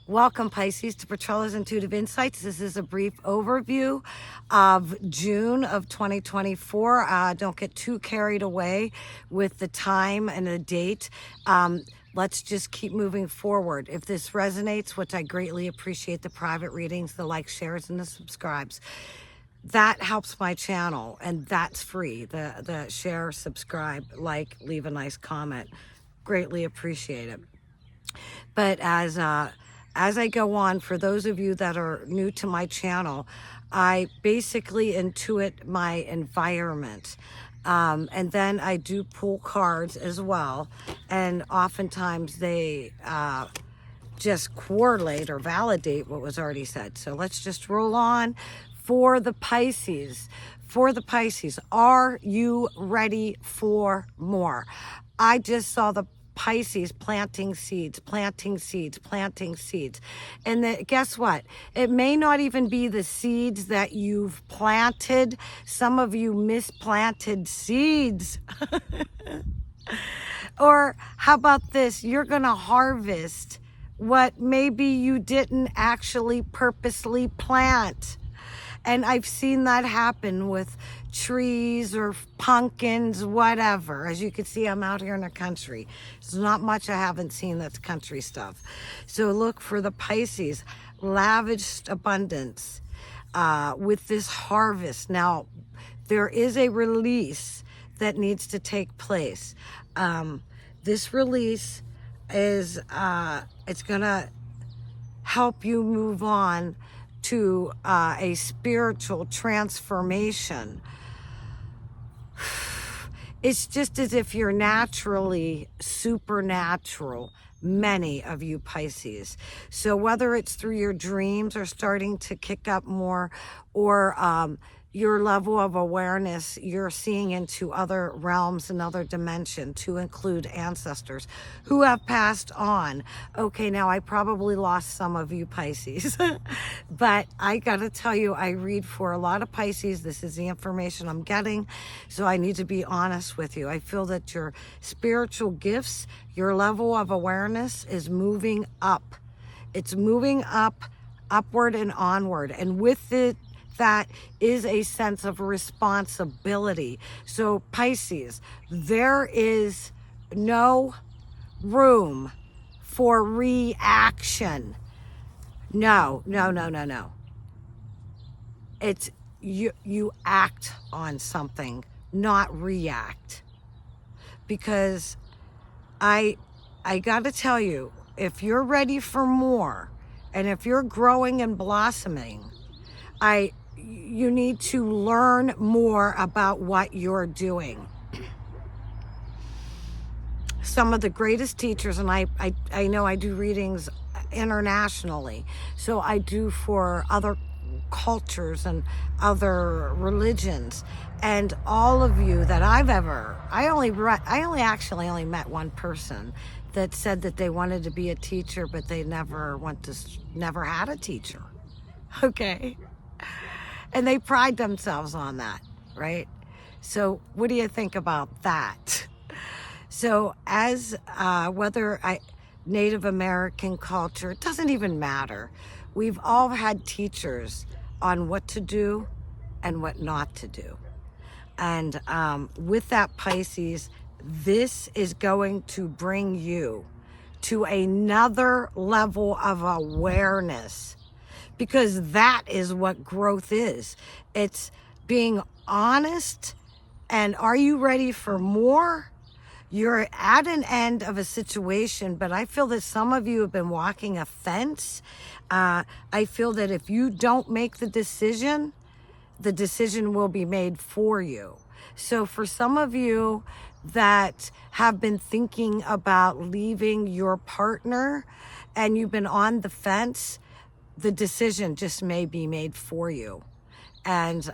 Welcome, Pisces, to Petrella's Intuitive Insights. This is a brief overview of June of 2024. Don't get too carried away with the time and the date. Let's just keep moving forward. If this resonates, which I greatly appreciate, the private readings, the likes, shares, and the subscribes, that helps my channel, and that's free. The share, subscribe, like, leave a nice comment. Greatly appreciate it. But as I go on, for those of you that are new to my channel, I basically intuit my environment. And then I do pull cards as well. And oftentimes they just correlate or validate what was already said. So let's just roll on. For the Pisces, are you ready for more? I just saw the Pisces planting seeds. And guess what? It may not even be the seeds that you've planted. Some of you misplanted seeds. Or how about this? You're going to harvest what maybe you didn't actually purposely plant. And I've seen that happen with trees or pumpkins, whatever. As you can see, I'm out here in the country. There's not much I haven't seen that's country stuff. So look for the Pisces, lavished abundance with this harvest. Now, there is a release that needs to take place. This release is, it's going to help you move on to a spiritual transformation. It's just as if you're naturally supernatural, many of you Pisces. So whether it's through your dreams are starting to kick up more, or your level of awareness, you're seeing into other realms, another dimension, to include ancestors who have passed on. Okay, now I probably lost some of you Pisces, but I gotta tell you, I read for a lot of Pisces. This is the information I'm getting, so I need to be honest with you. I feel that your spiritual gifts, your level of awareness is moving up. It's moving up, upward and onward, and with it, that is a sense of responsibility. So Pisces, there is no room for reaction. No. It's you act on something, not react. Because I got to tell you, if you're ready for more, and if you're growing and blossoming, you need to learn more about what you're doing. Some of the greatest teachers, and I know I do readings internationally, so I do for other cultures and other religions, and all of you that I only met one person that said that they wanted to be a teacher, but they never had a teacher. Okay. And they pride themselves on that, right? So what do you think about that? So as whether Native American culture, it doesn't even matter. We've all had teachers on what to do and what not to do. And with that Pisces, this is going to bring you to another level of awareness. Because that is what growth is. It's being honest, and are you ready for more? You're at an end of a situation, but I feel that some of you have been walking a fence. I feel that if you don't make the decision will be made for you. So for some of you that have been thinking about leaving your partner and you've been on the fence, the decision just may be made for you. And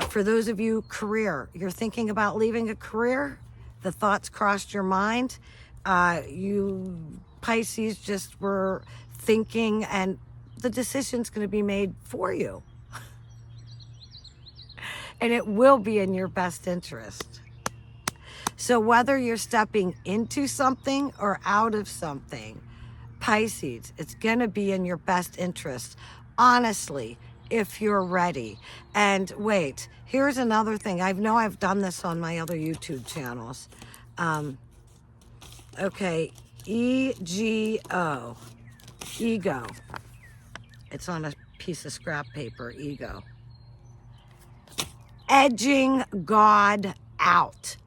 for those of you, career, you're thinking about leaving a career, the thoughts crossed your mind, you Pisces just were thinking, and the decision's going to be made for you. And it will be in your best interest. So whether you're stepping into something or out of something, Pisces, it's going to be in your best interest, honestly, if you're ready. And wait, here's another thing. I know I've done this on my other YouTube channels. Okay, EGO, ego. It's on a piece of scrap paper, ego. Edging God out.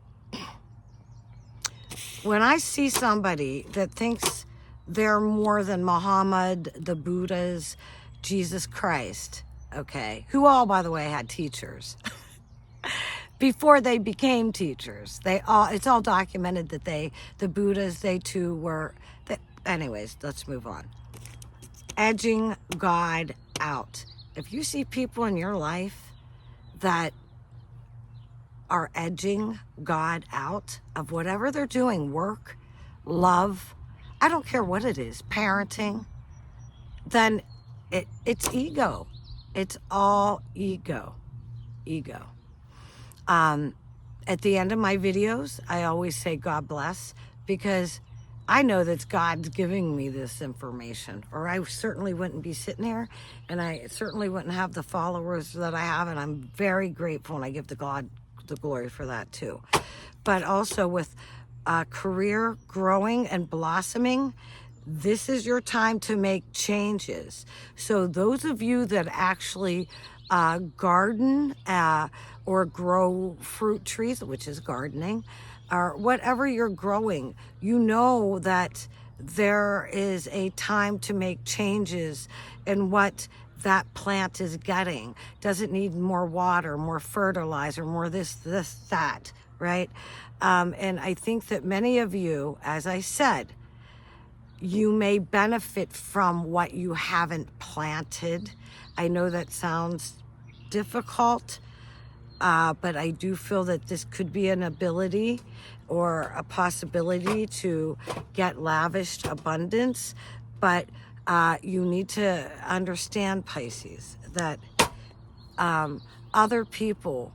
When I see somebody that thinks they're more than Muhammad, the Buddhas, Jesus Christ, okay, who all, by the way, had teachers before they became teachers. It's all documented that the Buddhas, they too were, anyways, let's move on. Edging God out. If you see people in your life that are edging God out of whatever they're doing, work, love, I don't care what it is, parenting, then it's ego. It's all ego. Ego. At the end of my videos, I always say God bless, because I know that God's giving me this information, or I certainly wouldn't be sitting here, and I certainly wouldn't have the followers that I have, and I'm very grateful, and I give the God the glory for that too. But also with career growing and blossoming, this is your time to make changes. So those of you that actually garden or grow fruit trees, which is gardening, or whatever you're growing, you know that there is a time to make changes in what that plant is getting. Does it need more water, more fertilizer, more this, that, right? And I think that many of you, as I said, you may benefit from what you haven't planted. I know that sounds difficult, but I do feel that this could be an ability or a possibility to get lavished abundance. But you need to understand, Pisces, that other people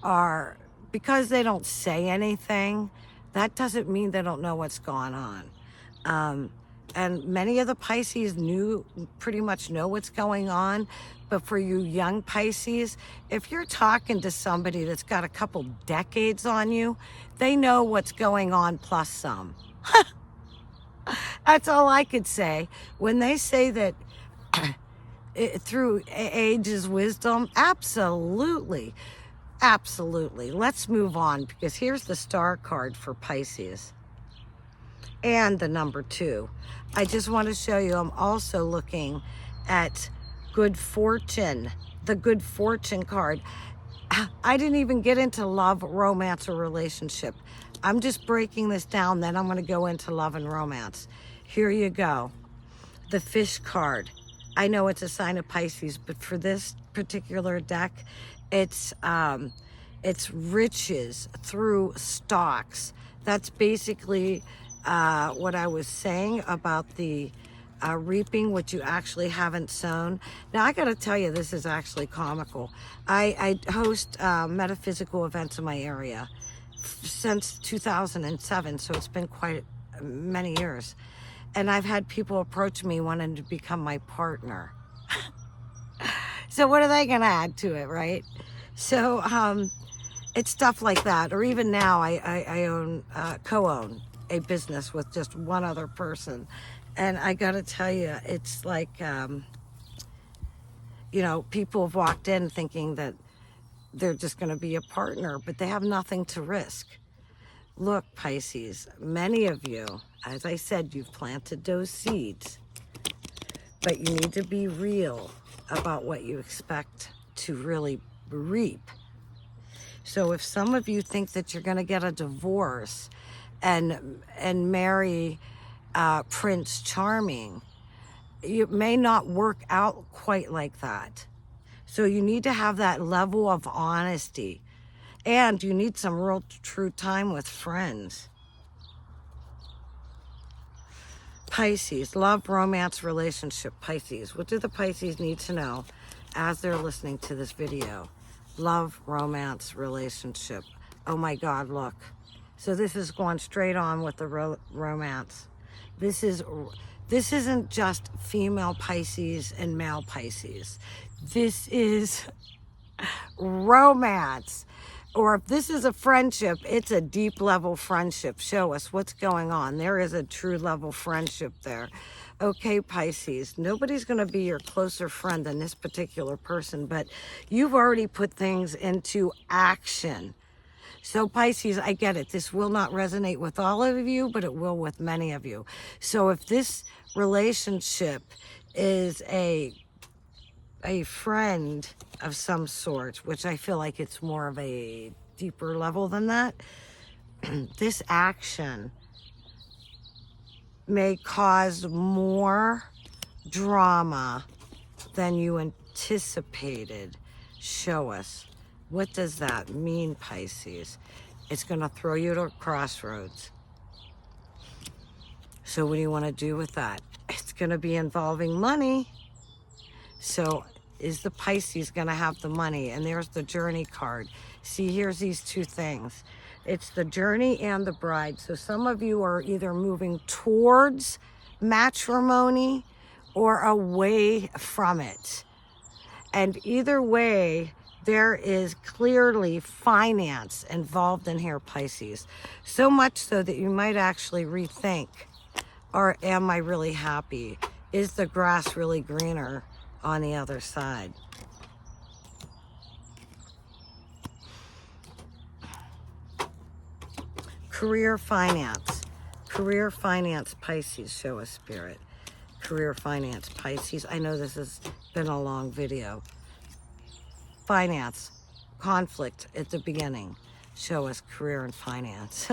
are, because they don't say anything, that doesn't mean they don't know what's going on. And many of the Pisces pretty much know what's going on. But for you young Pisces, if you're talking to somebody that's got a couple decades on you, they know what's going on plus some. That's all I could say. When they say that through age is wisdom, absolutely. Absolutely. Let's move on, because here's the star card for Pisces and the number 2. I just want to show you, I'm also looking at good fortune, the good fortune card. I didn't even get into love, romance, or relationship. I'm just breaking this down, then I'm going to go into love and romance. Here you go. The fish card. I know it's a sign of Pisces, but for this particular deck, it's riches through stocks. That's basically what I was saying about the reaping what you actually haven't sown. Now, I got to tell you, this is actually comical. I host metaphysical events in my area since 2007, so it's been quite many years. And I've had people approach me wanting to become my partner. So what are they going to add to it, right? So it's stuff like that. Or even now, I co-own a business with just one other person. And I got to tell you, it's like, people have walked in thinking that they're just going to be a partner, but they have nothing to risk. Look, Pisces, many of you, as I said, you've planted those seeds, but you need to be real about what you expect to really reap. So if some of you think that you're going to get a divorce and marry Prince Charming, it may not work out quite like that. So you need to have that level of honesty, and you need some real true time with friends. Pisces, love, romance, relationship. Pisces, what do the Pisces need to know as they're listening to this video? Love, romance, relationship. Oh my God, look. So this is going straight on with the romance. This isn't just female Pisces and male Pisces. This is romance. Or if this is a friendship, it's a deep level friendship. Show us what's going on. There is a true level friendship there. Okay, Pisces, nobody's going to be your closer friend than this particular person, but you've already put things into action. So Pisces, I get it. This will not resonate with all of you, but it will with many of you. So if this relationship is a friend of some sort, which I feel like it's more of a deeper level than that, this action may cause more drama than you anticipated. Show us. What does that mean, Pisces? It's going to throw you to a crossroads. So what do you want to do with that? It's going to be involving money. So is the Pisces going to have the money? And there's the journey card. See, here's these two things. It's the journey and the bride. So some of you are either moving towards matrimony or away from it. And either way, there is clearly finance involved in here, Pisces. So much so that you might actually rethink, or am I really happy? Is the grass really greener on the other side? Career finance. Career finance, Pisces, show us, Spirit. Career finance, Pisces. I know this has been a long video. Finance, conflict at the beginning. Show us career and finance.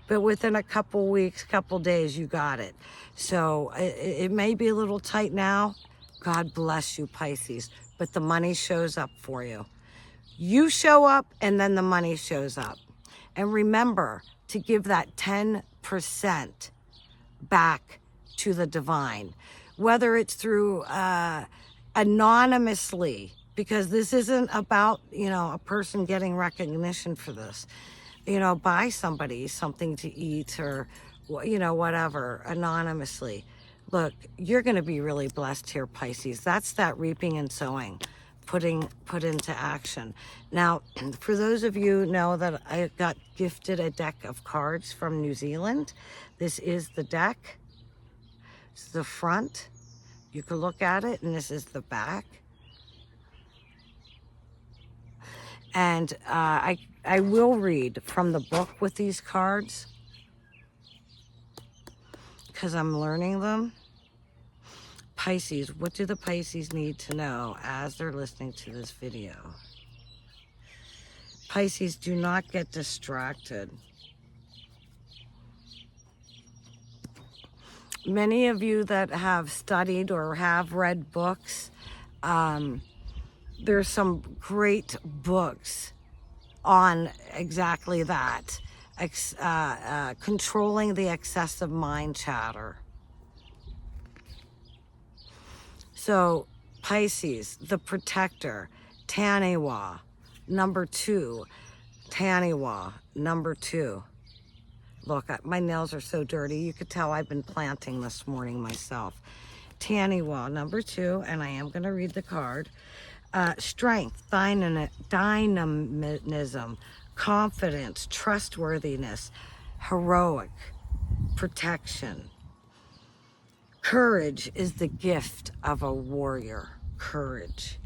But within a couple weeks, couple days, you got it. So it may be a little tight now. God bless you, Pisces. But the money shows up for you. You show up and then the money shows up. And remember to give that 10% back to the divine. Whether it's through anonymously, because this isn't about, a person getting recognition for this. Buy somebody something to eat or, whatever, anonymously. Look, you're going to be really blessed here, Pisces. That's that reaping and sowing, put into action. Now, for those of you who know that I got gifted a deck of cards from New Zealand. This is the deck. This is the front. You can look at it, and this is the back. And I will read from the book with these cards because I'm learning them. Pisces, what do the Pisces need to know as they're listening to this video? Pisces, do not get distracted. Many of you that have studied or have read books, there's some great books on exactly that, controlling the excessive mind chatter. So Pisces, the protector, Taniwa, number 2, Taniwa, number 2. Look, my nails are so dirty. You could tell I've been planting this morning myself. Taniwa, number 2, and I am going to read the card. Strength, dynamism, confidence, trustworthiness, heroic, protection. Courage is the gift of a warrior. Courage.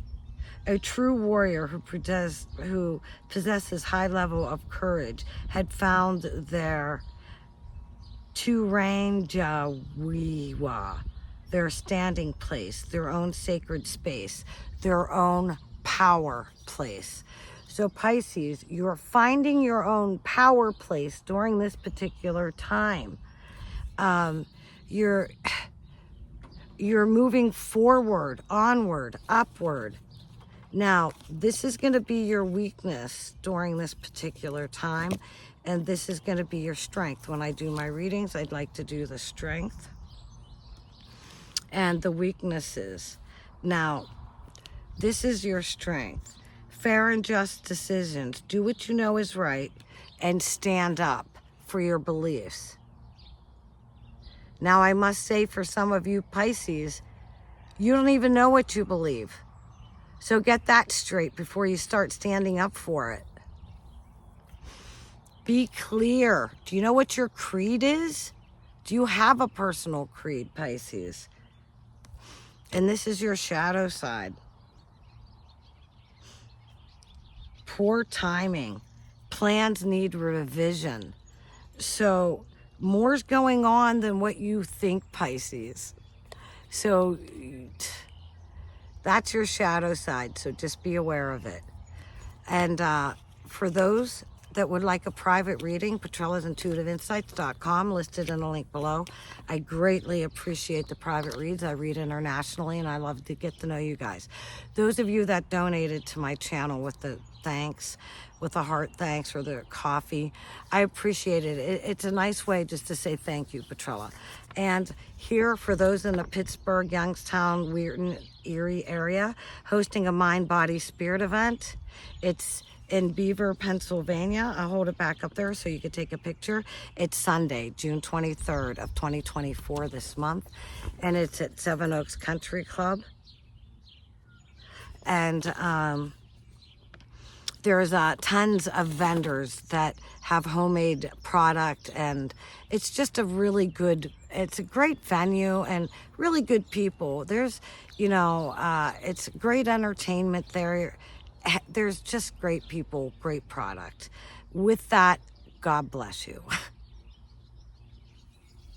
A true warrior who possesses high level of courage had found their Turanjawiwa, their standing place, their own sacred space, their own power place. So Pisces, you're finding your own power place during this particular time. You're moving forward, onward, upward. Now, this is going to be your weakness during this particular time, and this is going to be your strength. When I do my readings, I'd like to do the strength and the weaknesses. Now, this is your strength. Fair and just decisions. Do what you know is right and stand up for your beliefs. Now, I must say, for some of you Pisces, you don't even know what you believe. So get that straight before you start standing up for it. Be clear. Do you know what your creed is? Do you have a personal creed, Pisces? And this is your shadow side. Poor timing. Plans need revision. So more's going on than what you think, Pisces. So that's your shadow side. So just be aware of it. And for those that would like a private reading, Petrella'sIntuitiveInsights.com, listed in the link below. I greatly appreciate the private reads. I read internationally, and I love to get to know you guys. Those of you that donated to my channel with the thanks, with the heart thanks or the coffee, I appreciate it. It's a nice way just to say thank you, Petrella. And here, for those in the Pittsburgh, Youngstown, Weirton, Erie area, hosting a Mind, Body, Spirit event. It's in Beaver, Pennsylvania. I'll hold it back up there so you can take a picture. It's Sunday, June 23rd of 2024 this month. And it's at Seven Oaks Country Club. And there's tons of vendors that have homemade product, and it's just a really good, it's a great venue and really good people. There's, it's great entertainment there. There's just great people, great product. With that, God bless you.